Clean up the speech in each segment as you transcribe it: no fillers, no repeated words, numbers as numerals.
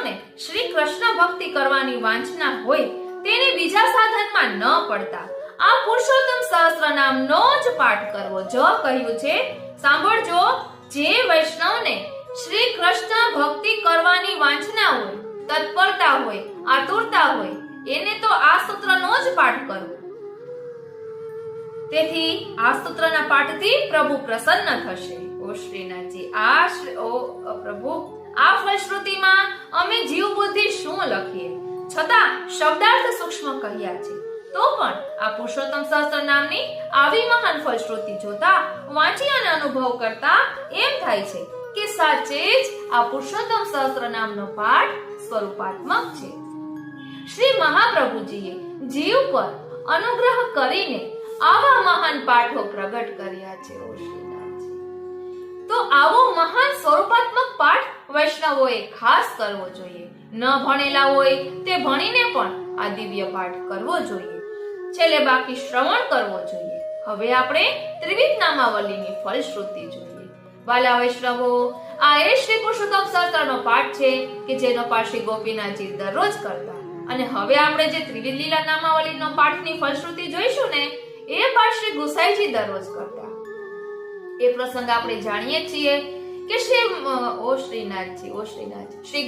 વૈષ્ણવને શ્રી કૃષ્ણ ભક્તિ કરવાની વાંછના હોય તેને બીજા સાધનમાં ન પડતા આ પુરુષોત્તમ સહસ્ત્રનામનો જ પાઠ કરવો. જો કહ્યું છે, સાંભળજો, જે વૈષ્ણવને શ્રી કૃષ્ણ ભક્તિ કરવાની વાંછના હોય, તત્પરતા હોય, આતુરતા હોય, એને તો આ સૂત્રનો જ પાઠ કરવો. તેથી આ સૂત્રના પાઠથી પ્રભુ પ્રસન્ન થશે. ઓ શ્રીનાથજી, પ્રભુ, આ ફલશ્રુતિમાં અમે જીવ બુદ્ધિ શું લખીએ? છતાં શબ્દાર્થ સૂક્ષ્મ કહ્યા છે. તો પણ આ પુરુષોત્તમ સહસ્ત્ર નામની આવી મહાન ફલશ્રુતિ જોતા, વાંચી અને અનુભવ કરતા એમ થાય છે કે સાચે જ આ પુરુષોત્તમ સહસ્ત્ર નામનો પાઠ સ્વરૂપાત્મક છે. શ્રી મહાપ્રભુજીએ જીવ પર અનુગ્રહ કરીને આવા મહાન પાઠો પ્રગટ કર્યા છે. ઓ શ્રીનાથજી, તો આવો મહાન સ્વરૂપાત્મક પાઠ વૈષ્ણવોએ ખાસ કરવો જોઈએ. ન ભણેલા હોય તે ભણીને પણ આ દિવ્ય પાઠ કરવો જોઈએ. છેલ્લે બાકી શ્રવણ કરવો જોઈએ. હવે આપણે ત્રિવિધ નામાવલીની ફલશ્રુતિ જોઈએ. વાલા વૈષ્ણવો, આ એ શ્રી પુરુષોત્તમ સહસ્ત્રનો પાઠ છે કે જેનો પાઠ શ્રી ગોપીનાથજી દરરોજ કરતા. અને હવે આપણે જે ત્રિવિધ લીલા નામાવલીનો પાઠની ફલશ્રુતિ જોઈશું ને, એ પાઠ શ્રી ગુસાઈજી દરરોજ કરતા. એ પ્રસંગ આપણે જાણીએ છીએ કે શ્રી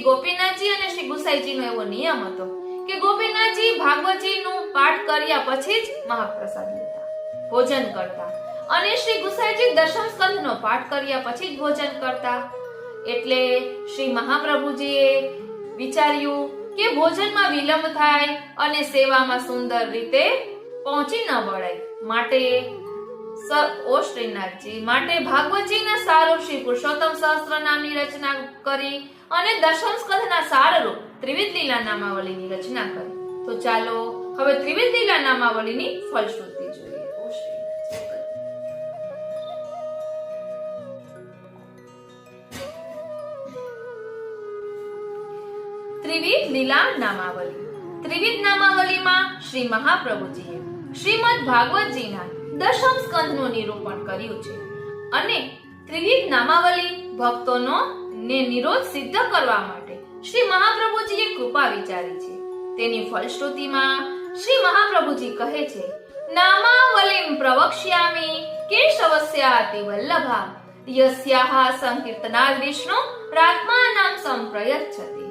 ગોપીનાથજી અને શ્રી ગુસાઈજીનો એવો નિયમ હતો કે ગોપીનાથજી ભાગવતજીનું પાઠ કર્યા પછી જ મહાપ્રસાદ લેતા, ભોજન કરતા, અને શ્રી ગુસાઈજી દશમ સ્કંધનો પાઠ કર્યા પછી જ ભોજન કરતા. એટલે શ્રી મહાપ્રભુજીએ વિચાર્યું કે ભોજનમાં વિલંબ થાય અને સેવામાં સુંદર રીતે પહોંચી ન વળાય, માટે ભાગવતજીના સારું શ્રી પુરુષોત્તમ સહસ્ત્ર નામની રચના કરી અને દશમ સ્કંધના સારરૂપ ત્રિવિધ લીલા નામાવલીની રચના કરી. તો ચાલો હવે ત્રિવિધ લીલા નામાવલીની ફલશ્રુતિ જોઈએ. ત્રિવિધ લીલા નામાવલી. ત્રિવિધ નામાવલીમાં શ્રી મહાપ્રભુજીએ શ્રીમદ ભાગવતજીના દશમ સ્કંધનું નિરૂપણ કર્યું છે અને ત્રિવિધ નામાવલી ભક્તોનો નિરોધ સિદ્ધ કરવા માટે શ્રી મહાપ્રભુજીએ કૃપા વિચારી છે. તેની ફલશ્રુતિમાં શ્રી મહાપ્રભુજી કહે છે, નામાવલીમ પ્રવક્ષ્યામિ કેશવસ્યાતિ વલ્લભા યસ્યાહ સંકીર્તનાદ વિષ્ણુ પ્રાત્માનામ સંપ્રયચ્છતિ.